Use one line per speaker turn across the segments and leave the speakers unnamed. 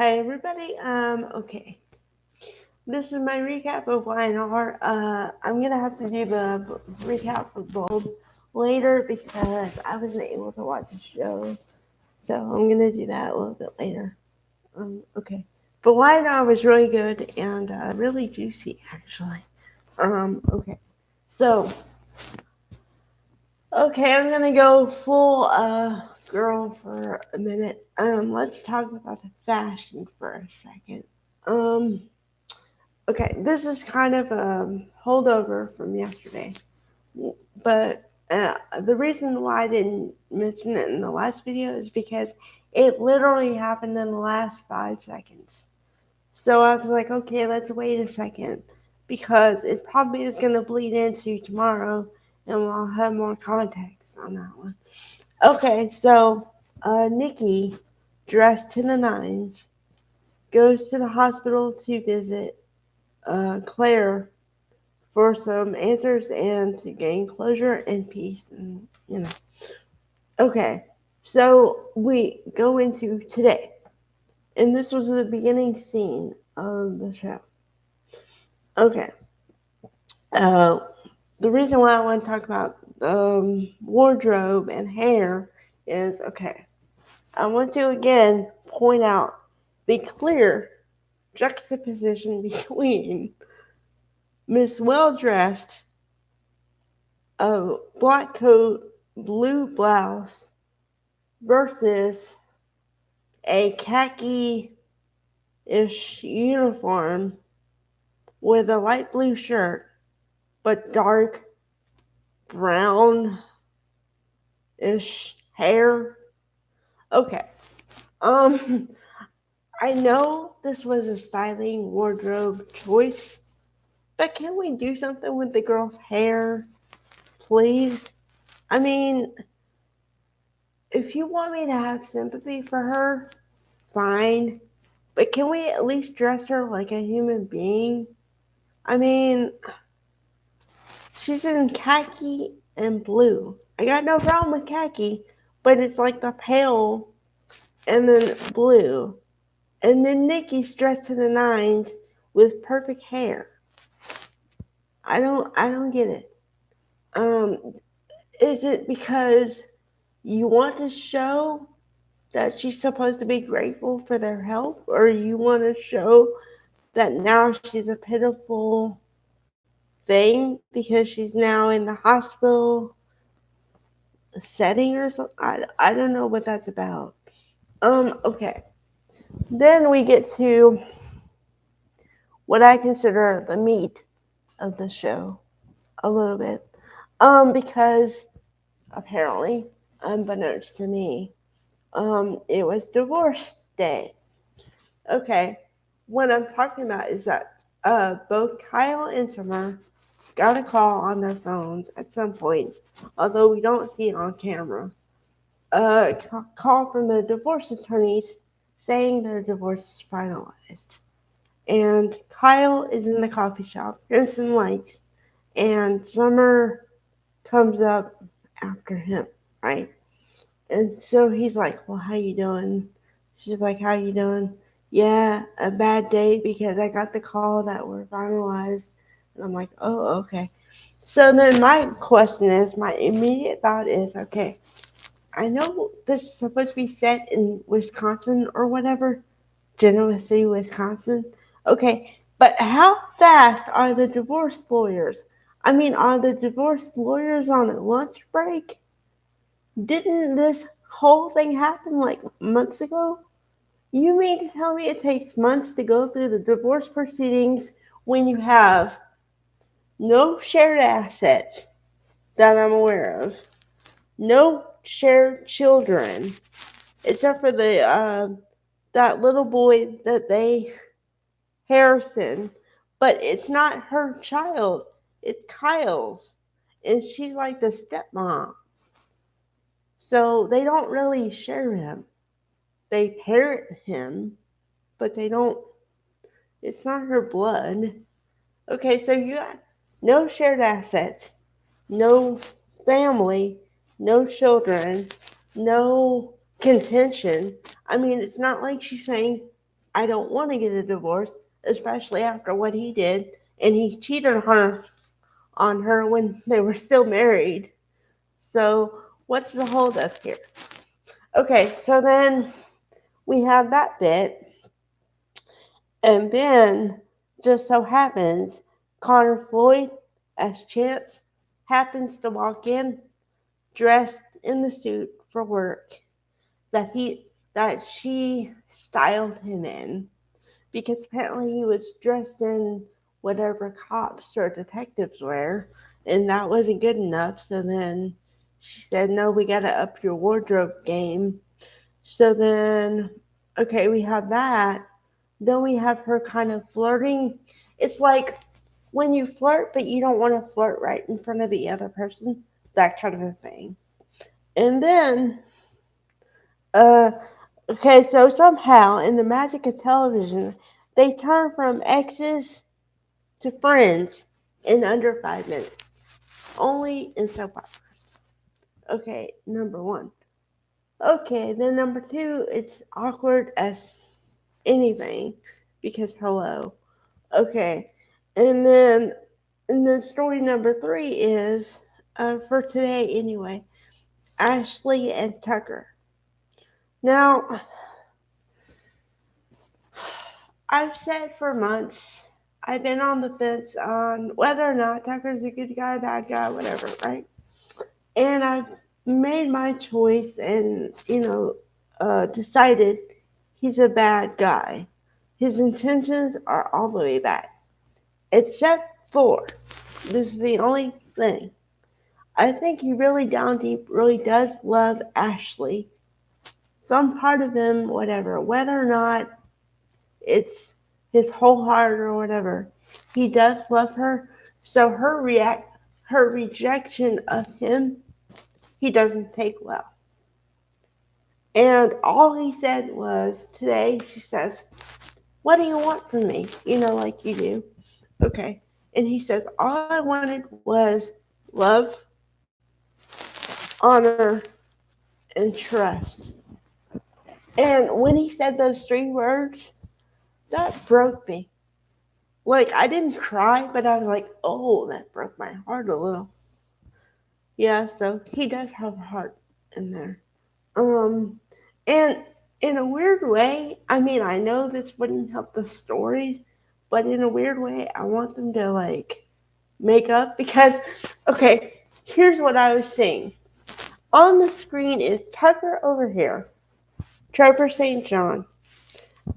Hi everybody. Okay. This is my recap of YNR. I'm gonna have to do the recap of Bold later because I wasn't able to watch the show, so I'm gonna do that a little bit later. Okay. But YNR was really good and really juicy actually. Okay. So okay, I'm gonna go full girl for a minute. Let's talk about the fashion for a second. Um Okay, this is kind of a holdover from yesterday, but the reason why I didn't mention it in the last video is because it literally happened in the last 5 seconds. So I was like, okay, let's wait a second because it probably is going to bleed into tomorrow and we'll have more context on that one. Okay, so Nikki, dressed to the nines, goes to the hospital to visit Claire for some answers and to gain closure and peace. And. Okay, so we go into today. And this was the beginning scene of the show. Okay. Uh, the reason why I want to talk about wardrobe and hair is okay. I want to again point out the clear juxtaposition between Miss Well Dressed, a black coat, blue blouse, versus a khaki ish uniform with a light blue shirt but dark brown ish hair. Okay. Um I know this was a styling wardrobe choice, but can we do something with the girl's hair, please? I mean, if you want me to have sympathy for her, fine. But can we at least dress her like a human being? I mean, she's in khaki and blue. I got no problem with khaki, but it's like the pale and then blue. And then Nikki's dressed to the nines with perfect hair. I don't get it. Um, is it because you want to show that she's supposed to be grateful for their help, or you want to show that now she's a pitiful thing because she's now in the hospital setting or something? I don't know what that's about. Okay. Then we get to what I consider the meat of the show a little bit. Because apparently, unbeknownst to me, it was divorce day. Okay. What I'm talking about is that both Kyle and Summer got a call on their phones at some point, although we don't see it on camera. Call from their divorce attorneys saying their divorce is finalized. And Kyle is in the coffee shop, Crimson Lights, and Summer comes up after him, right? And so he's like, "Well, how you doing?" She's like, "How you doing?" "Yeah, a bad day because I got the call that we're finalized." And I'm like, "Oh, okay." So then my question is, my immediate thought is, okay, I know this is supposed to be set in Wisconsin or whatever, Genoa City, Wisconsin. Okay, but how fast are the divorce lawyers? I mean, are the divorce lawyers on a lunch break? Didn't this whole thing happen like months ago? You mean to tell me it takes months to go through the divorce proceedings when you have no shared assets that I'm aware of, no shared children, except for the that little boy that they Harrison, but it's not her child. It's Kyle's, and she's like the stepmom. So they don't really share him. They parent him, but they don't. It's not her blood. Okay, so you got no shared assets, no family, no children, no contention. I mean, it's not like she's saying I don't want to get a divorce, especially after what he did. And he cheated on her when they were still married. So, what's the holdup here? Okay, so then we have that bit. And then, just so happens, Connor Floyd, as Chance, happens to walk in dressed in the suit for work that she styled him in, because apparently he was dressed in whatever cops or detectives wear, and that wasn't good enough. So then she said, "No, we got to up your wardrobe game." So then, okay, we have that. Then we have her kind of flirting. It's like when you flirt, but you don't want to flirt right in front of the other person, that kind of a thing. And then, uh, okay, so somehow in the magic of television, they turn from exes to friends in under 5 minutes, only in soap operas. Okay, number one. Okay, then number two, it's awkward as anything because hello. Okay, and then story number three is for today anyway. Ashley and Tucker. Now, I've said for months, I've been on the fence on whether or not Tucker's a good guy, bad guy, whatever, right? And I've made my choice and, decided he's a bad guy. His intentions are all the way bad. Except for, this is the only thing. I think he really down deep really does love Ashley. Some part of him, whatever, whether or not it's his whole heart or whatever, he does love her. So her rejection of him, he doesn't take well. And all he said was today, she says, "What do you want from me?" Like you do. Okay. And he says, "All I wanted was love, honor, and trust." And when he said those three words, that broke me. Like, I didn't cry, but I was like, oh, that broke my heart a little. Yeah, so he does have a heart in there. And in a weird way, I mean, I know this wouldn't help the story, but in a weird way, I want them to like make up because, okay, here's what I was saying. On the screen is Tucker over here, Trevor St. John,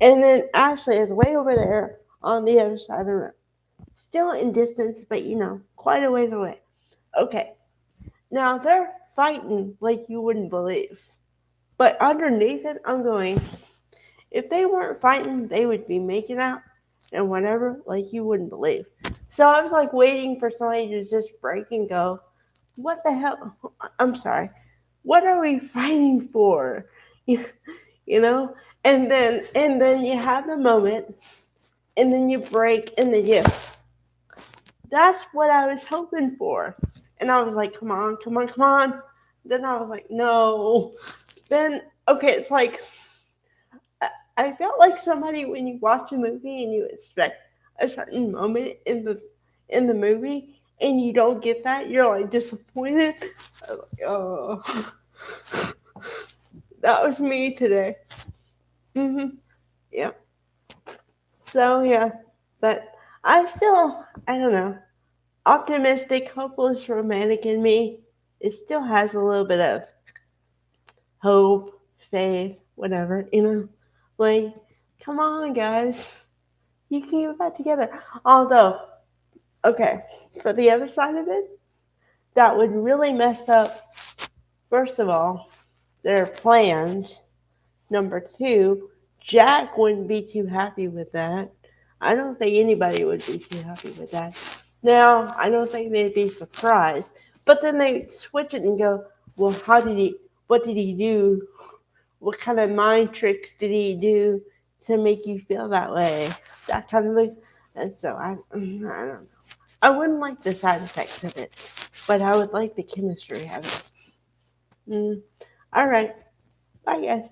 and then Ashley is way over there on the other side of the room. Still in distance, but quite a ways away. Okay, now they're fighting like you wouldn't believe. But underneath it, I'm going, if they weren't fighting, they would be making out and whatever, like you wouldn't believe. So I was like waiting for somebody to just break and go, what the hell? I'm sorry. What are we fighting for? You know? And then you have the moment and then you break and then you that's what I was hoping for. And I was like, come on, come on, come on. Then I was like, no. Then okay, it's like I felt like somebody when you watch a movie and you expect a certain moment in the movie and you don't get that, you're like disappointed. I was like, oh, that was me today. Yeah. So yeah, but I don't know, optimistic, hopeless, romantic in me. It still has a little bit of hope, faith, whatever. Like, come on, guys. You can get back together. Although, okay, for the other side of it, that would really mess up, first of all, their plans. Number two, Jack wouldn't be too happy with that. I don't think anybody would be too happy with that. Now, I don't think they'd be surprised. But then they switch it and go, well, what did he do? What kind of mind tricks did he do to make you feel that way? That kind of thing. And so I don't know. I wouldn't like the side effects of it, but I would like the chemistry of it. All right. Bye, guys.